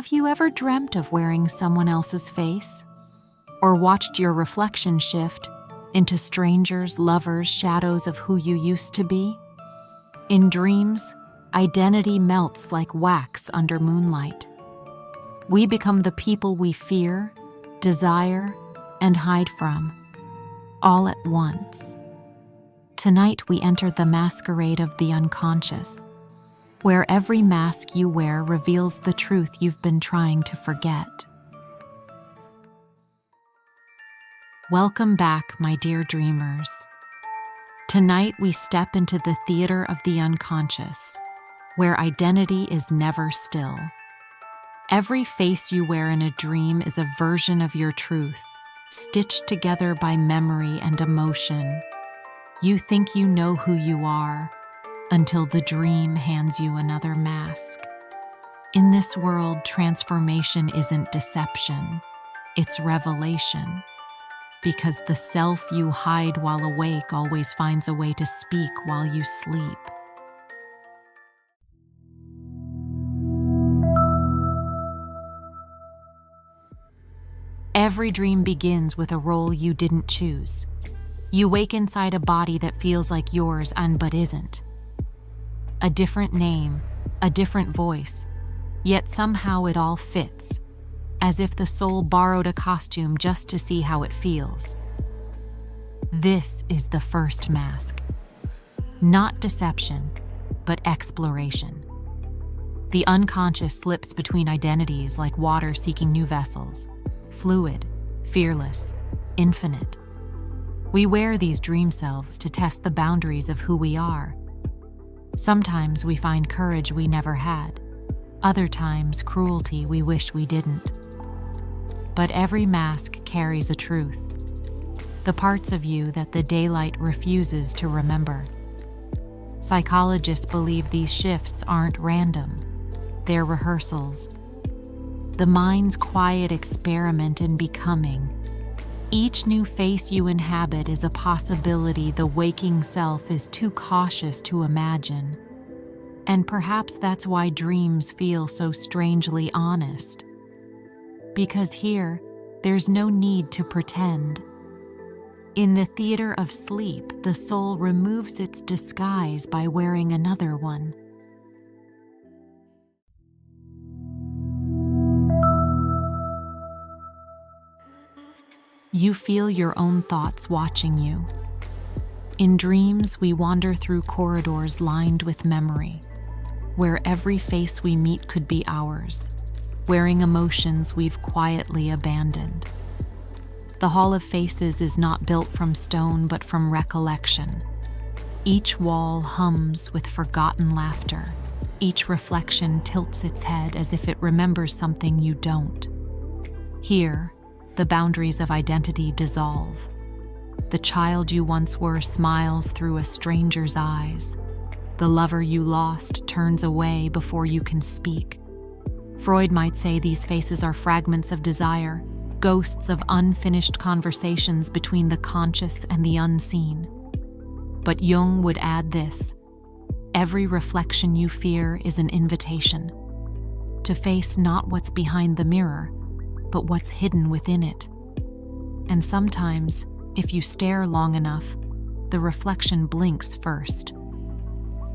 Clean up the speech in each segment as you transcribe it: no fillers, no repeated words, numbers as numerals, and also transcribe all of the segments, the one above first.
Have you ever dreamt of wearing someone else's face? Or watched your reflection shift into strangers, lovers, shadows of who you used to be? In dreams, identity melts like wax under moonlight. We become the people we fear, desire, and hide from, all at once. Tonight we enter the masquerade of the unconscious, where every mask you wear reveals the truth you've been trying to forget. Welcome back, my dear dreamers. Tonight we step into the theater of the unconscious, where identity is never still. Every face you wear in a dream is a version of your truth, stitched together by memory and emotion. You think you know who you are, until the dream hands you another mask. In this world, transformation isn't deception, it's revelation. Because the self you hide while awake always finds a way to speak while you sleep. Every dream begins with a role you didn't choose. You wake inside a body that feels like yours and but isn't. A different name, a different voice, yet somehow it all fits, as if the soul borrowed a costume just to see how it feels. This is the first mask. Not deception, but exploration. The unconscious slips between identities like water seeking new vessels, fluid, fearless, infinite. We wear these dream selves to test the boundaries of who we are. Sometimes we find courage we never had, other times cruelty we wish we didn't. But every mask carries a truth, the parts of you that the daylight refuses to remember. Psychologists believe these shifts aren't random, they're rehearsals. The mind's quiet experiment in becoming. Each new face you inhabit is a possibility the waking self is too cautious to imagine. And perhaps that's why dreams feel so strangely honest. Because here, there's no need to pretend. In the theater of sleep, the soul removes its disguise by wearing another one. You feel your own thoughts watching you. In dreams, we wander through corridors lined with memory, where every face we meet could be ours, wearing emotions we've quietly abandoned. The Hall of Faces is not built from stone but from recollection. Each wall hums with forgotten laughter. Each reflection tilts its head as if it remembers something you don't. Here, the boundaries of identity dissolve. The child you once were smiles through a stranger's eyes. The lover you lost turns away before you can speak. Freud might say these faces are fragments of desire, ghosts of unfinished conversations between the conscious and the unseen. But Jung would add this: every reflection you fear is an invitation to face not what's behind the mirror, but what's hidden within it. And sometimes, if you stare long enough, the reflection blinks first.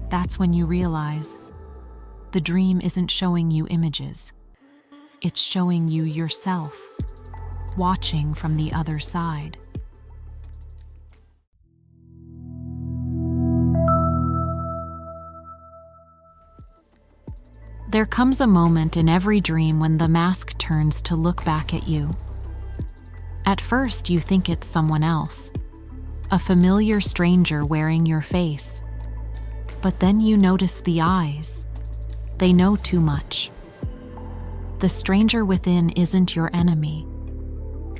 That's when you realize the dream isn't showing you images. It's showing you yourself, watching from the other side. There comes a moment in every dream when the mask turns to look back at you. At first, you think it's someone else, a familiar stranger wearing your face. But then you notice the eyes. They know too much. The stranger within isn't your enemy.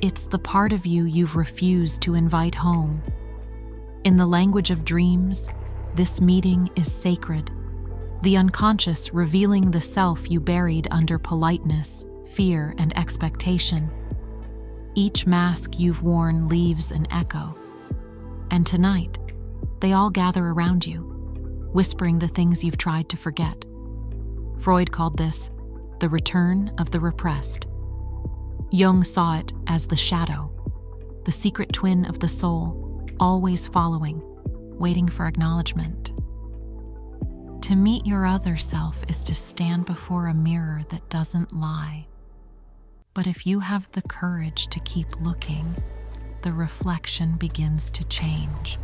It's the part of you you've refused to invite home. In the language of dreams, this meeting is sacred. The unconscious revealing the self you buried under politeness, fear, and expectation. Each mask you've worn leaves an echo. And tonight, they all gather around you, whispering the things you've tried to forget. Freud called this the return of the repressed. Jung saw it as the shadow, the secret twin of the soul, always following, waiting for acknowledgement. To meet your other self is to stand before a mirror that doesn't lie. But if you have the courage to keep looking, the reflection begins to change.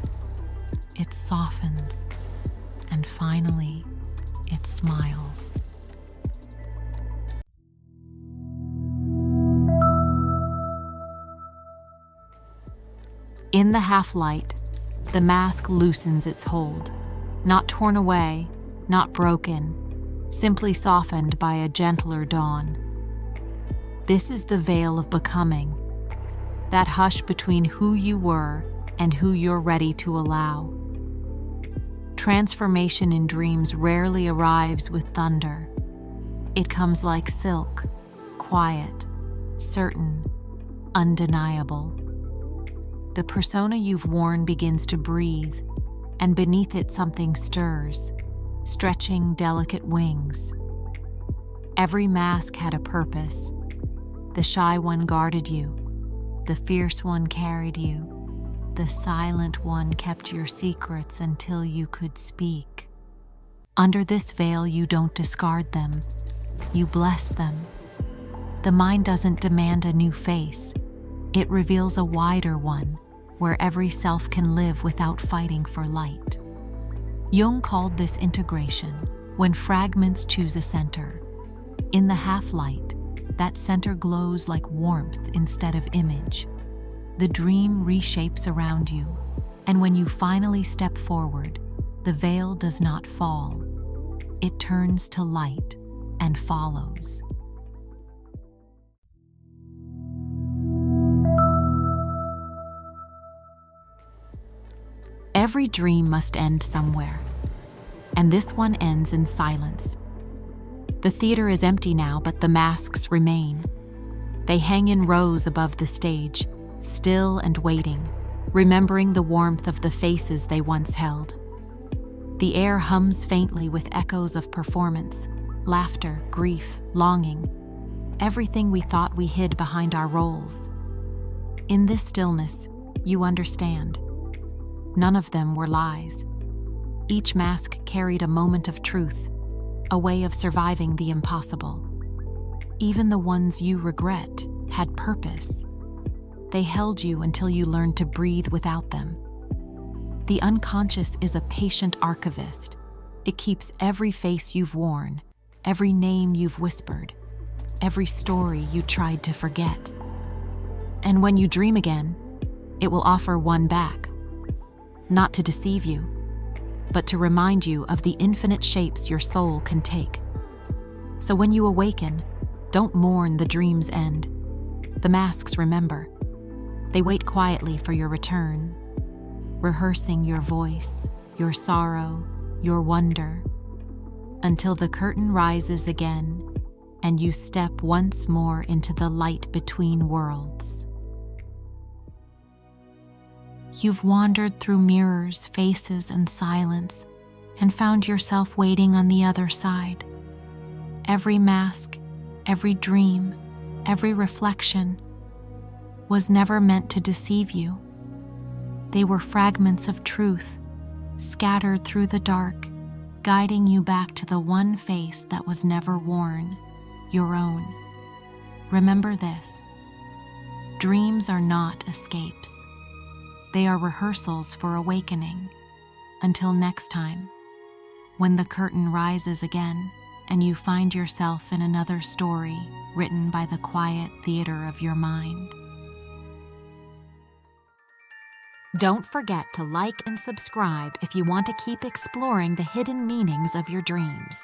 It softens, and finally, it smiles. In the half-light, the mask loosens its hold, not torn away, not broken, simply softened by a gentler dawn. This is the veil of becoming, that hush between who you were and who you're ready to allow. Transformation in dreams rarely arrives with thunder. It comes like silk, quiet, certain, undeniable. The persona you've worn begins to breathe, and beneath it something stirs, stretching delicate wings. Every mask had a purpose. The shy one guarded you. The fierce one carried you. The silent one kept your secrets until you could speak. Under this veil, you don't discard them. You bless them. The mind doesn't demand a new face. It reveals a wider one, where every self can live without fighting for light. Jung called this integration, when fragments choose a center. In the half-light, that center glows like warmth instead of image. The dream reshapes around you, and when you finally step forward, the veil does not fall. It turns to light and follows. Every dream must end somewhere, and this one ends in silence. The theater is empty now, but the masks remain. They hang in rows above the stage, still and waiting, remembering the warmth of the faces they once held. The air hums faintly with echoes of performance, laughter, grief, longing, everything we thought we hid behind our roles. In this stillness, you understand. None of them were lies. Each mask carried a moment of truth, a way of surviving the impossible. Even the ones you regret had purpose. They held you until you learned to breathe without them. The unconscious is a patient archivist. It keeps every face you've worn, every name you've whispered, every story you tried to forget. And when you dream again, it will offer one back. Not to deceive you, but to remind you of the infinite shapes your soul can take. So when you awaken, don't mourn the dream's end. The masks remember. They wait quietly for your return, rehearsing your voice, your sorrow, your wonder, until the curtain rises again and you step once more into the light between worlds. You've wandered through mirrors, faces, and silence, and found yourself waiting on the other side. Every mask, every dream, every reflection was never meant to deceive you. They were fragments of truth, scattered through the dark, guiding you back to the one face that was never worn, your own. Remember this: dreams are not escapes. They are rehearsals for awakening. Until next time, when the curtain rises again and you find yourself in another story written by the quiet theater of your mind. Don't forget to like and subscribe if you want to keep exploring the hidden meanings of your dreams.